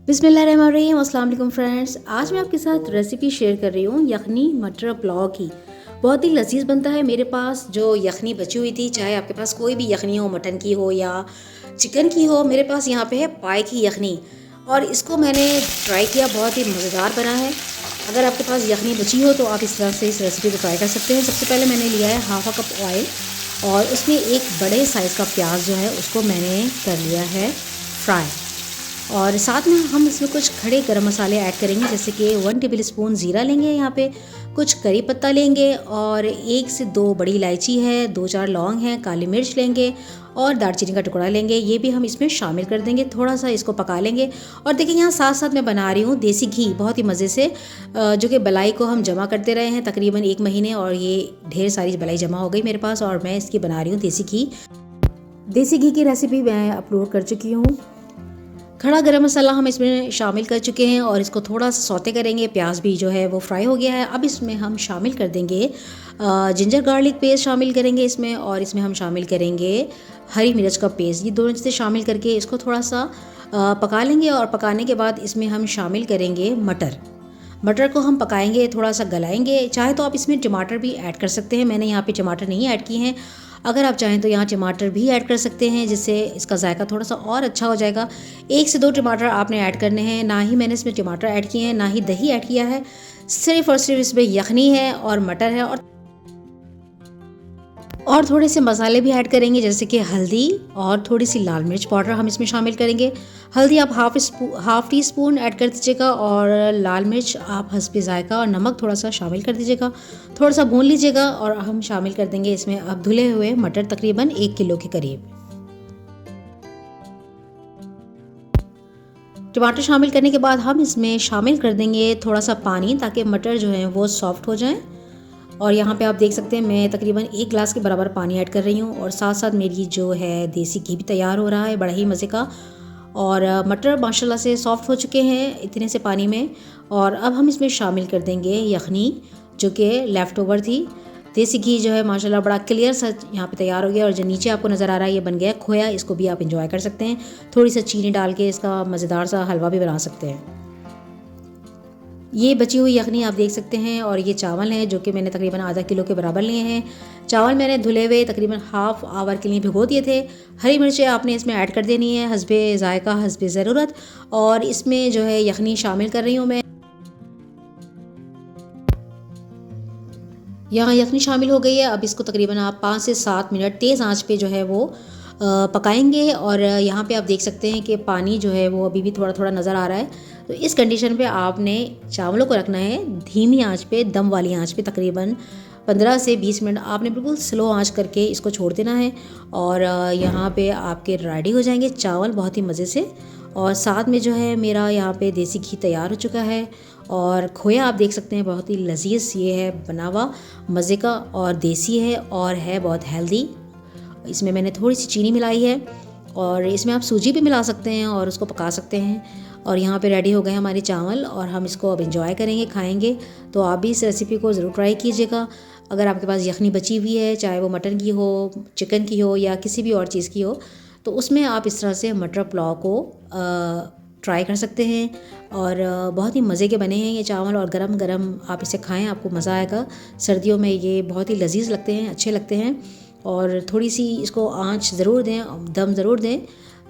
बिस्मिल्लाहिर्रहमानिर्रहीम। अस्सलाम वालेकुम फ्रेंड्स, आज मैं आपके साथ रेसिपी शेयर कर रही हूँ यखनी मटर पुलाव की। बहुत ही लजीज बनता है। मेरे पास जो यखनी बची हुई थी, चाहे आपके पास कोई भी यखनी हो, मटन की हो या चिकन की हो, मेरे पास यहाँ पे है पाए की यखनी और इसको मैंने ट्राई किया, बहुत ही मज़ेदार बना है। अगर आपके पास यखनी बची हो तो आप इस तरह से इस रेसिपी को ट्राई कर सकते हैं। सबसे पहले मैंने लिया है हाफ अ कप ऑयल और उसमें एक बड़े साइज़ का प्याज जो है उसको मैंने कर लिया है फ्राई। और साथ में हम इसमें कुछ खड़े गरम मसाले ऐड करेंगे, जैसे कि 1 टेबल स्पून ज़ीरा लेंगे, यहाँ पे कुछ करी पत्ता लेंगे और 1 से 2 बड़ी इलायची है, 2-4 लौंग हैं, काली मिर्च लेंगे और दालचीनी का टुकड़ा लेंगे। ये भी हम इसमें शामिल कर देंगे। थोड़ा सा इसको पका लेंगे। और देखिए यहाँ साथ साथ मैं बना रही हूँ देसी घी, बहुत ही मज़े से, जो कि बलाई को हम जमा करते रहे हैं तकरीबन 1 महीने और ये ढेर सारी बलाई जमा हो गई मेरे पास और मैं इसकी बना रही हूँ देसी घी। देसी घी की रेसिपी मैं अपलोड कर चुकी हूँ। खड़ा गरम मसाला हम इसमें शामिल कर चुके हैं और इसको थोड़ा सा सौते करेंगे। प्याज भी जो है वो फ्राई हो गया है। अब इसमें हम शामिल कर देंगे जिंजर गार्लिक पेस्ट शामिल करेंगे इसमें, और इसमें हम शामिल करेंगे हरी मिर्च का पेस्ट। ये दोनों चीज़ें शामिल करके इसको थोड़ा सा पका लेंगे और पकाने के बाद इसमें हम शामिल करेंगे मटर को हम पकाएंगे, थोड़ा सा गलाएंगे। चाहे तो आप इसमें टमाटर भी ऐड कर सकते हैं, मैंने यहाँ पे टमाटर नहीं ऐड किए हैं। अगर आप चाहें तो यहाँ टमाटर भी ऐड कर सकते हैं, जिससे इसका जायका थोड़ा सा और अच्छा हो जाएगा। 1 से 2 टमाटर आपने ऐड करने हैं। ना ही मैंने इसमें टमाटर ऐड किए हैं, ना ही दही ऐड किया है। सिर्फ और सिर्फ इसमें यखनी है और मटर है और थोड़े से मसाले भी ऐड करेंगे, जैसे कि हल्दी और थोड़ी सी लाल मिर्च पाउडर हम इसमें शामिल करेंगे। हल्दी आप हाफ टी स्पून ऐड कर दीजिएगा और लाल मिर्च आप हस्बे जायका और नमक थोड़ा सा शामिल कर दीजिएगा। थोड़ा सा भून लीजिएगा और हम शामिल कर देंगे इसमें अब धुले हुए मटर, तकरीबन 1 किलो के करीब। टमाटर शामिल करने के बाद हम इसमें शामिल कर देंगे थोड़ा सा पानी, ताकि मटर जो है वो सॉफ्ट हो जाए। और यहाँ पे आप देख सकते हैं मैं तकरीबन 1 गिलास के बराबर पानी ऐड कर रही हूँ और साथ साथ मेरी जो है देसी घी भी तैयार हो रहा है, बड़ा ही मज़े का। और मटर माशाल्लाह से सॉफ्ट हो चुके हैं इतने से पानी में। और अब हम इसमें शामिल कर देंगे यखनी, जो कि लेफ़्ट ओवर थी। देसी घी जो है माशाल्लाह बड़ा क्लियर सा यहाँ पे तैयार हो गया और जो नीचे आपको नज़र आ रहा है ये बन गया खोया। इसको भी आप इंजॉय कर सकते हैं, थोड़ी सी चीनी डाल के इसका मज़ेदार सा हलवा भी बना सकते हैं। ये बची हुई यखनी आप देख सकते हैं और ये चावल हैं जो कि मैंने तकरीबन आधा किलो के बराबर लिए हैं। चावल मैंने धुले हुए तकरीबन हाफ आवर के लिए भिगो दिए थे। हरी मिर्चें आपने इसमें ऐड कर देनी है हस्बे जायका, हस्बे ज़रूरत। और इसमें जो है यखनी शामिल कर रही हूँ मैं। यहाँ यखनी शामिल हो गई है। अब इसको तकरीबन आप 5 से 7 मिनट तेज़ आंच पे जो है वो पकाएंगे। और यहाँ पे आप देख सकते हैं कि पानी जो है वो अभी भी थोड़ा थोड़ा नज़र आ रहा है। तो इस कंडीशन पे आपने चावलों को रखना है धीमी आंच पे, दम वाली आंच पे। तकरीबन 15 से 20 मिनट आपने बिल्कुल स्लो आंच करके इसको छोड़ देना है। और यहाँ पे आपके रेडी हो जाएंगे चावल बहुत ही मज़े से। और साथ में जो है मेरा यहाँ पे देसी घी तैयार हो चुका है और खोया आप देख सकते हैं बहुत ही लजीज ये है बना हुआ, मज़े का और देसी है और है बहुत हेल्दी। इसमें मैंने थोड़ी सी चीनी मिलाई है और इसमें आप सूजी भी मिला सकते हैं और उसको पका सकते हैं। और यहाँ पे रेडी हो गए हमारे चावल और हम इसको अब इंजॉय करेंगे, खाएंगे। तो आप भी इस रेसिपी को ज़रूर ट्राई कीजिएगा। अगर आपके पास यखनी बची हुई है, चाहे वो मटन की हो, चिकन की हो या किसी भी और चीज़ की हो, तो उसमें आप इस तरह से मटर पुलाव को ट्राई कर सकते हैं। और बहुत ही मज़े के बने हैं ये चावल और गरम गरम आप इसे खाएं, आपको मज़ा आएगा। सर्दियों में ये बहुत ही लजीज लगते हैं, अच्छे लगते हैं। और थोड़ी सी इसको आंच ज़रूर दें, दम ज़रूर दें,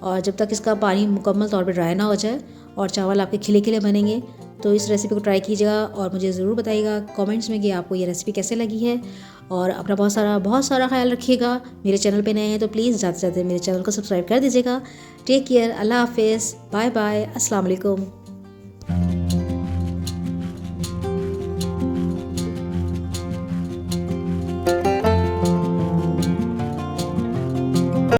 और जब तक इसका पानी मुकम्मल तौर पे ड्राई ना हो जाए और चावल आपके खिले खिले बनेंगे। तो इस रेसिपी को ट्राई कीजिएगा और मुझे ज़रूर बताइएगा कमेंट्स में कि आपको ये रेसिपी कैसे लगी है। और अपना बहुत सारा ख्याल रखिएगा। मेरे चैनल पे नए हैं तो प्लीज़ ज़्यादा से ज़्यादा मेरे चैनल को सब्सक्राइब कर दीजिएगा। टेक केयर, अल्लाह हाफिज़, बाय बाय, अस्सलाम वालेकुम।